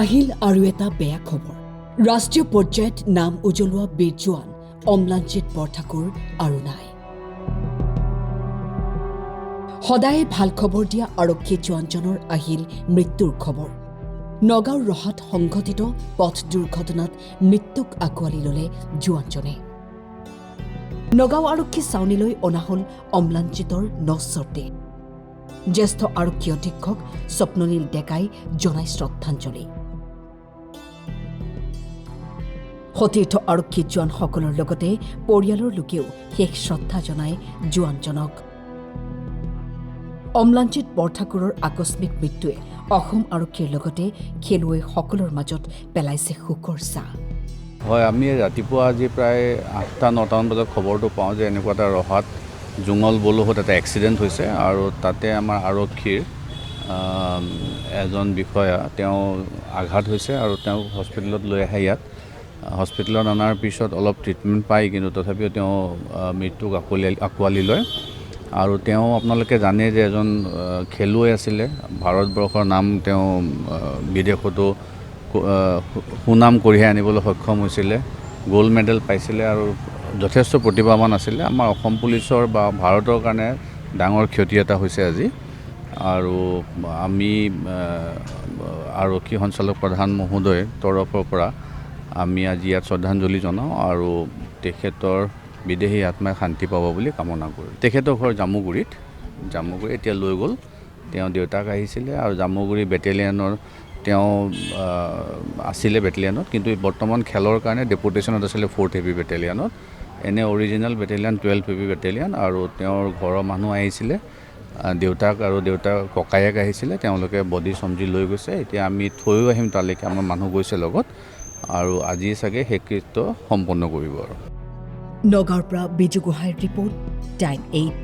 আহিল আৰু এটা বেয়া খবৰ ৰাষ্ট্ৰীয় পৰ্যায়ত নাম উজ্বলোৱা বীৰ জোৱান অম্লানজিৎ বৰঠাকুৰ আৰু নাই সদায় ভাল খবৰ দিয়া আৰক্ষী জোৱানজনৰ আহিল মৃত্যুৰ খবৰ নগাঁওৰ ৰহাত সংঘটিত পথ দুৰ্ঘটনাত মৃত্যুক আঁকোৱালি ল'লে জোৱানজনে নগাঁও আৰক্ষী ছাউনীলৈ অনা হ'ল অম্লানজিতৰ নশ্বৰ দেহ জ্যেষ্ঠ আৰক্ষী অধীক্ষক স্বপ্ননীল ডেকাই জনাই শ্ৰদ্ধাঞ্জলি সতীৰ্থ আৰক্ষী জোৱানসকলৰ লগতে পৰিয়ালৰ লোকেও শেষ শ্ৰদ্ধা জনায় জোৱানজনক অম্লানজিৎ বৰঠাকুৰৰ আকস্মিক মৃত্যুৱে অসম আৰক্ষীৰ লগতে খেলুৱৈসকলৰ মাজত পেলাইছে শোকৰ ছাঁ হয় আমি ৰাতিপুৱা আজি প্ৰায় 8-9টামান বজাত খবৰটো পাওঁ যে এনেকুৱা এটা ৰহাত জুঙল বলুহত এটা এক্সিডেণ্ট হৈছে আৰু তাতে আমাৰ আৰক্ষীৰ এজন বিষয়া তেওঁ আঘাত হৈছে আৰু তেওঁ হস্পিটেলত লৈ আহে ইয়াত হস্পিটেলত অনাৰ পিছত অলপ ট্ৰিটমেণ্ট পায় কিন্তু তথাপিও তেওঁ মৃত্যুক আঁকোৱালি লয় আৰু তেওঁ আপোনালোকে জানে যে এজন খেলুৱৈ আছিলে ভাৰতবৰ্ষৰ নাম তেওঁ বিদেশতো সুনাম কঢ়িয়াই আনিবলৈ সক্ষম হৈছিলে গোল্ড মেডেল পাইছিলে আৰু যথেষ্ট প্ৰতিভাৱান আছিলে আমাৰ অসম পুলিচৰ বা ভাৰতৰ কাৰণে ডাঙৰ ক্ষতি এটা হৈছে আজি আৰু আমি আৰক্ষী সঞ্চালক প্ৰধান মহোদয় তৰফৰ পৰা আমি আজি ইয়াত শ্ৰদ্ধাঞ্জলি জনাওঁ আৰু তেখেতৰ বিদেহী আত্মাই শান্তি পাব বুলি কামনা কৰোঁ তেখেতৰ ঘৰ জামুগুৰিত এতিয়া লৈ গ'ল তেওঁ দেউতাক আহিছিলে আৰু জামুগুৰি বেটেলিয়নৰ তেওঁ আছিলে বেটেলিয়নত কিন্তু বৰ্তমান খেলৰ কাৰণে ডেপুটেশ্যনত আছিলে 4th হেভি বেটেলিয়নত এনে অৰিজিনেল বেটেলিয়ন 12 হেভি বেটেলিয়ন আৰু তেওঁৰ ঘৰৰ মানুহ আহিছিলে দেউতাক আৰু ককায়েক আহিছিলে তেওঁলোকে বডি সমজি লৈ গৈছে এতিয়া আমি থৈও আহিম তালৈকে আমাৰ মানুহ গৈছে লগত আৰু আজি চাগে শেষকৃত্য সম্পন্ন কৰিব আৰু নগাঁৱৰ পৰা বিজু গোহাঁইৰ ৰিপৰ্ট টাইম 8